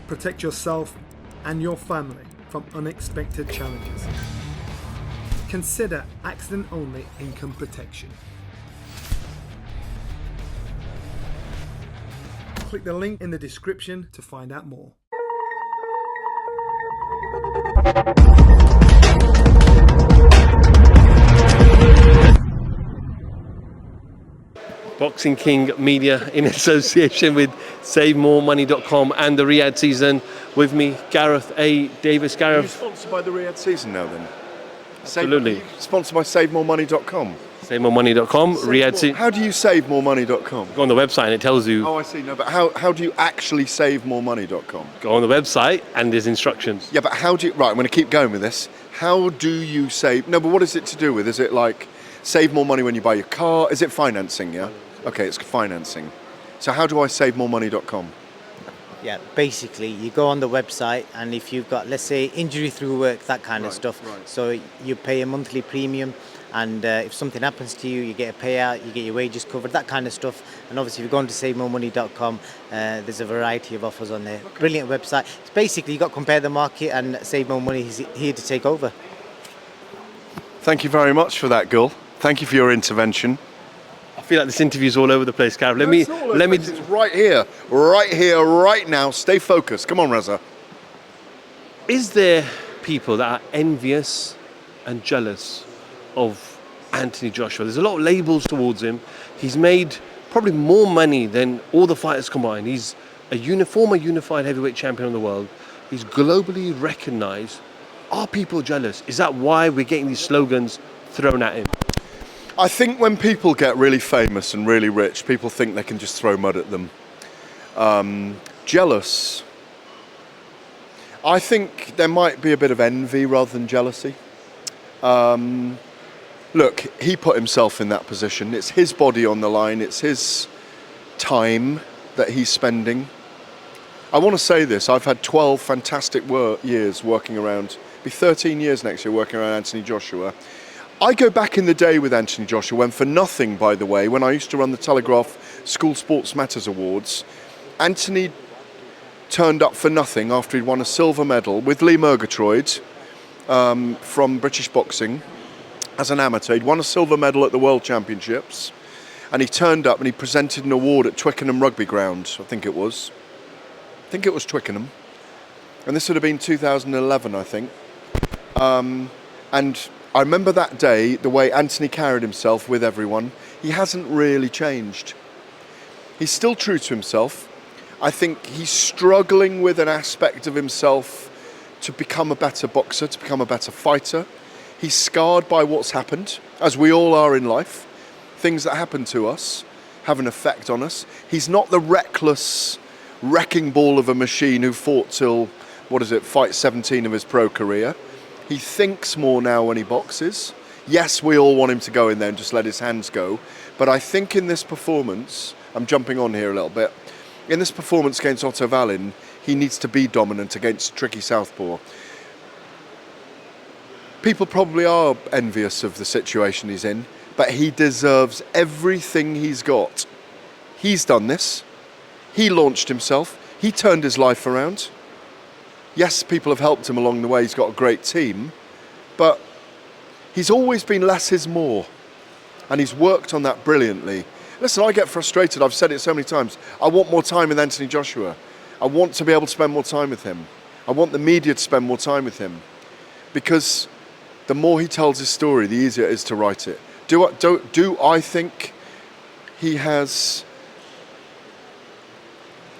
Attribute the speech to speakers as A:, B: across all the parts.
A: Protect yourself and your family from unexpected challenges. Consider accident-only income protection. Click the link in the description to find out more.
B: Boxing King Media in association with SaveMoreMoney.com and the RIYADH season. With me, Gareth A. Davies.
C: Are you
B: Gareth.
C: sponsored by the RIYADH season now then?
B: Absolutely.
C: Sponsored by SaveMoreMoney.com.
B: SaveMoreMoney.com, RIYADH season.
C: How do you SaveMoreMoney.com?
B: Go on the website and it tells you.
C: Oh, I see. No, but how do you actually SaveMoreMoney.com?
B: Go on the website and there's instructions.
C: Yeah, but how do you... Right, I'm going to keep going with this. How do you save... No, but what is it to do with? Is it like save more money when you buy your car? Is it financing, yeah? Okay, it's financing. So how do I SaveMoreMoney.com?
D: Yeah, basically you go on the website and if you've got, let's say, injury through work, that kind of stuff, so you pay a monthly premium and if something happens to you, you get a payout, you get your wages covered, that kind of stuff. And obviously if you go on to SaveMoreMoney.com, there's a variety of offers on there. Okay. Brilliant website. It's basically, you've got to compare the market and Save More Money is here to take over.
C: Thank you very much for that, Gul. Thank you for your intervention.
B: I feel like this interview's all over the place, Gareth. Let me.
C: It's right here, right now. Stay focused. Come on, Reza.
B: Is there people that are envious and jealous of Anthony Joshua? There's a lot of labels towards him. He's made probably more money than all the fighters combined. He's a former unified heavyweight champion of the world. He's globally recognised. Are people jealous? Is that why we're getting these slogans thrown at him?
C: I think when people get really famous and really rich, people think they can just throw mud at them. Jealous. I think there might be a bit of envy rather than jealousy. Look, he put himself in that position. It's his body on the line. It's his time that he's spending. I want to say this. I've had 12 fantastic years working around, it'll be 13 years next year working around Anthony Joshua. I go back in the day with Anthony Joshua, when for nothing, by the way, when I used to run the Telegraph School Sports Matters Awards, Anthony turned up for nothing after he'd won a silver medal with Lee Murgatroyd from British Boxing as an amateur. He'd won a silver medal at the World Championships, and he turned up and he presented an award at Twickenham Rugby Ground, I think it was Twickenham. And this would have been 2011, I think. And I remember that day, the way Anthony carried himself with everyone. He hasn't really changed. He's still true to himself. I think he's struggling with an aspect of himself to become a better boxer, to become a better fighter. He's scarred by what's happened, as we all are in life. Things that happen to us have an effect on us. He's not the reckless wrecking ball of a machine who fought till, fight 17 of his pro career. He thinks more now when he boxes. Yes, we all want him to go in there and just let his hands go. But I think in this performance, I'm jumping on here a little bit, in this performance against Otto Wallin, he needs to be dominant against tricky southpaw. People probably are envious of the situation he's in, but he deserves everything he's got. He's done this. He launched himself. He turned his life around. Yes, people have helped him along the way. He's got a great team, but he's always been less is more, and he's worked on that brilliantly. Listen, I get frustrated. I've said it so many times. I want more time with Anthony Joshua. I want to be able to spend more time with him. I want the media to spend more time with him, because the more he tells his story, the easier it is to write it. Do I think he has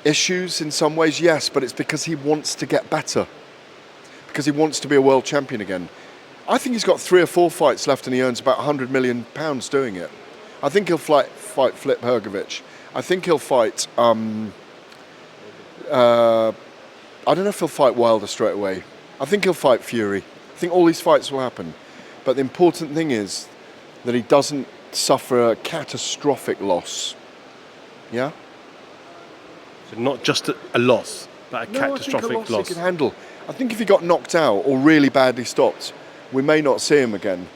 C: issues in some ways? Yes, but it's because he wants to get better, because he wants to be a world champion again. I think he's got 3 or 4 fights left and he earns about £100 million doing it. I think he'll fight Flip Hergovich. I think he'll fight, I don't know if he'll fight Wilder straight away. I think he'll fight Fury. I think all these fights will happen. But the important thing is that he doesn't suffer a catastrophic loss. Yeah?
B: So not just a loss, but a catastrophic
C: I think a loss
B: loss.
C: he can handle. I think if he got knocked out or really badly stopped, we may not see him again.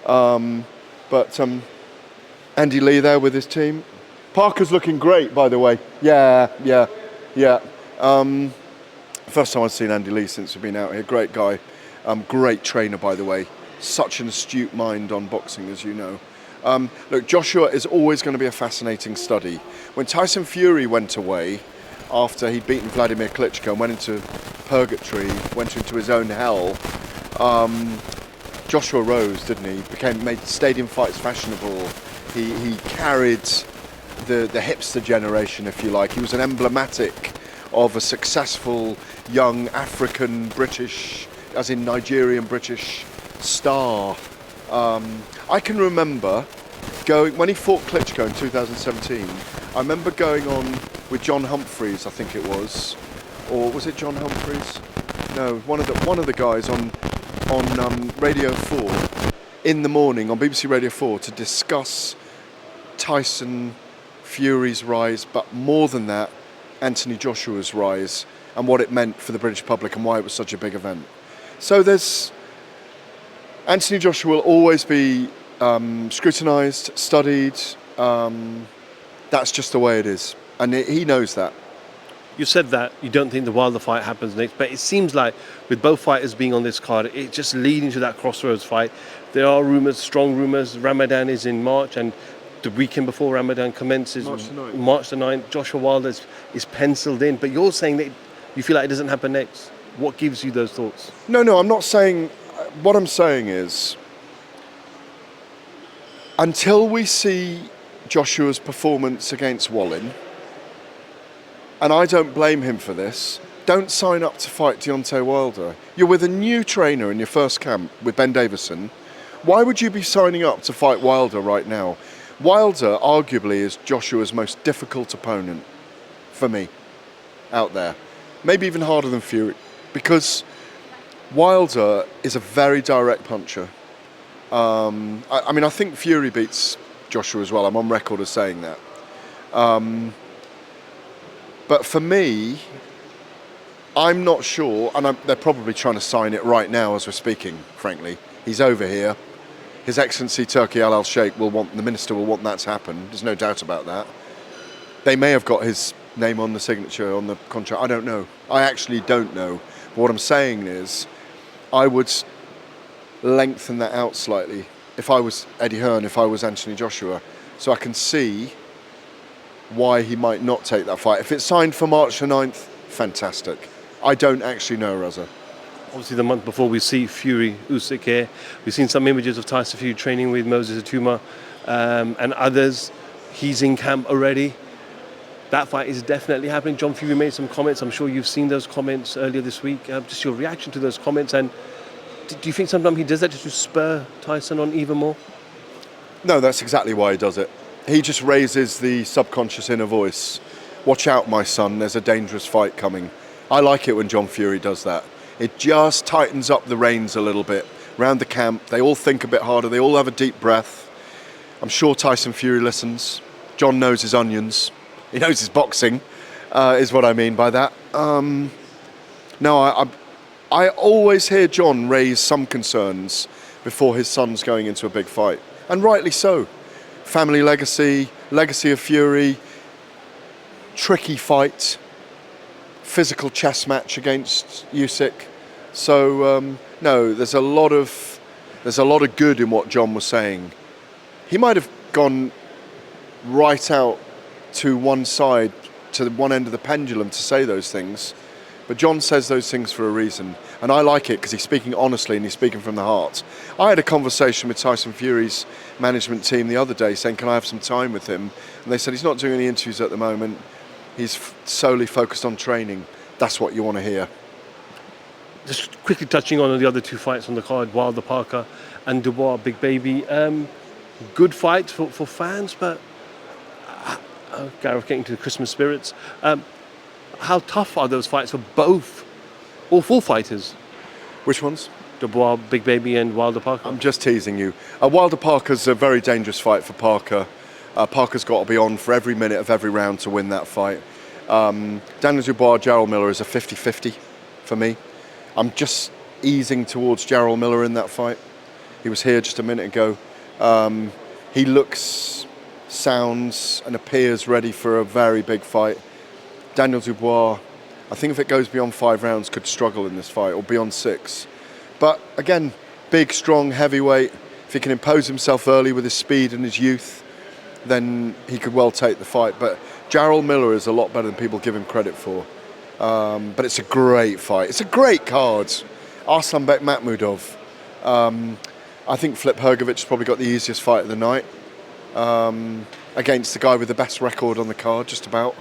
C: But Andy Lee there with his team. Parker's looking great, by the way. Yeah. First time I've seen Andy Lee since we've been out here. Great guy. Great trainer, by the way. Such an astute mind on boxing, as you know. Look, Joshua is always going to be a fascinating study. When Tyson Fury went away after he'd beaten Vladimir Klitschko and went into purgatory, went into his own hell, Joshua rose, didn't he? Made stadium fights fashionable. He carried the hipster generation, if you like. He was an emblematic of a successful young African British, as in Nigerian British star. I can remember going, when he fought Klitschko in 2017, I remember going on with John Humphreys, I think it was, or was it John Humphreys? No, one of the guys on Radio 4 in the morning on BBC Radio 4 to discuss Tyson Fury's rise, but more than that, Anthony Joshua's rise and what it meant for the British public and why it was such a big event. So Anthony Joshua will always be scrutinised, studied. That's just the way it is, and he knows that.
B: You said that you don't think the Wilder fight happens next, but it seems like with both fighters being on this card, it's just leading to that crossroads fight. There are rumours, strong rumours. Ramadan is in March, and the weekend before Ramadan commences, March the 9th, Joshua Wilder is penciled in. But you're saying that you feel like it doesn't happen next. What gives you those thoughts?
C: No, I'm not saying. What I'm saying is, until we see Joshua's performance against Wallin, and I don't blame him for this, don't sign up to fight Deontay Wilder. You're with a new trainer in your first camp with Ben Davison. Why would you be signing up to fight Wilder right now? Wilder arguably is Joshua's most difficult opponent for me out there. Maybe even harder than Fury, because Wilder is a very direct puncher. I think Fury beats Joshua as well. I'm on record as saying that. But for me, I'm not sure, and they're probably trying to sign it right now as we're speaking, frankly. He's over here. His Excellency Turki Al Sheikh the minister will want that to happen. There's no doubt about that. They may have got his name on the signature, on the contract. I don't know. I actually don't know. But what I'm saying is, I would lengthen that out slightly if I was Eddie Hearn, if I was Anthony Joshua, so I can see why he might not take that fight. If it's signed for March the 9th, fantastic. I don't actually know, Raza.
B: Obviously, the month before we see Fury, Usyk here. We've seen some images of Tyson Fury training with Moses Atuma and others. He's in camp already. That fight is definitely happening. John Fury made some comments. I'm sure you've seen those comments earlier this week. Just your reaction to those comments, and do you think sometimes he does that just to spur Tyson on even more?
C: No, that's exactly why he does it. He just raises the subconscious inner voice. Watch out, my son, there's a dangerous fight coming. I like it when John Fury does that. It just tightens up the reins a little bit. Around the camp, they all think a bit harder, they all have a deep breath. I'm sure Tyson Fury listens. John knows his onions. He knows his boxing, is what I mean by that. I always hear John raise some concerns before his son's going into a big fight. And rightly so. Family legacy of Fury, tricky fight, physical chess match against Usyk. So no, there's a lot of good in what John was saying. He might have gone right out to one side, to one end of the pendulum to say those things, but John says those things for a reason, and I like it because he's speaking honestly and he's speaking from the heart. I had a conversation with Tyson Fury's management team the other day saying, can I have some time with him? And they said he's not doing any interviews at the moment, he's solely focused on training. That's what you want to hear.
B: Just quickly touching on the other two fights on the card, Wilder Parker and Dubois Big Baby. Good fights for fans, but Gareth getting to the Christmas spirits. How tough are those fights for all four fighters?
C: Which ones?
B: Dubois, Big Baby and Wilder Parker.
C: I'm just teasing you. Wilder Parker's a very dangerous fight for Parker. Parker's got to be on for every minute of every round to win that fight. Daniel Dubois, Jarrell Miller is a 50-50 for me. I'm just easing towards Jarrell Miller in that fight. He was here just a minute ago. He looks, sounds and appears ready for a very big fight. Daniel Dubois, I think if it goes beyond 5 rounds, could struggle in this fight, or beyond 6. But again, big, strong, heavyweight. If he can impose himself early with his speed and his youth, then he could well take the fight. But Jarrell Miller is a lot better than people give him credit for. But it's a great fight. It's a great card. Arslanbek Makhmudov. I think Flip Hrgovic probably got the easiest fight of the night. Against the guy with the best record on the card, just about.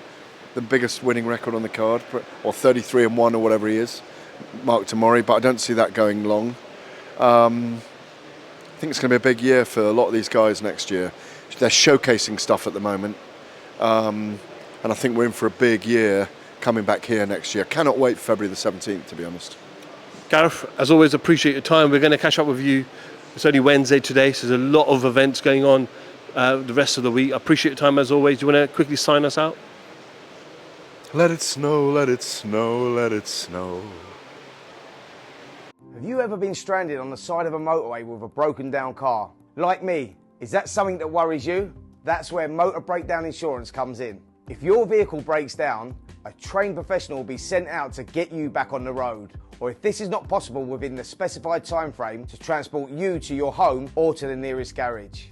C: The biggest winning record on the card, or 33-1 or whatever he is, Mark Tamori, but I don't see that going long. I think it's going to be a big year for a lot of these guys next year. They're showcasing stuff at the moment, and I think we're in for a big year coming back here next year. Cannot wait for February the 17th, to be honest.
B: Gareth, as always, appreciate your time. We're going to catch up with you. It's only Wednesday today, so there's a lot of events going on the rest of the week. I appreciate your time as always. Do you want to quickly sign us out?
C: Let it snow, let it snow, let it snow.
E: Have you ever been stranded on the side of a motorway with a broken down car? Like me, is that something that worries you? That's where motor breakdown insurance comes in. If your vehicle breaks down, a trained professional will be sent out to get you back on the road. Or if this is not possible within the specified time frame, to transport you to your home or to the nearest garage.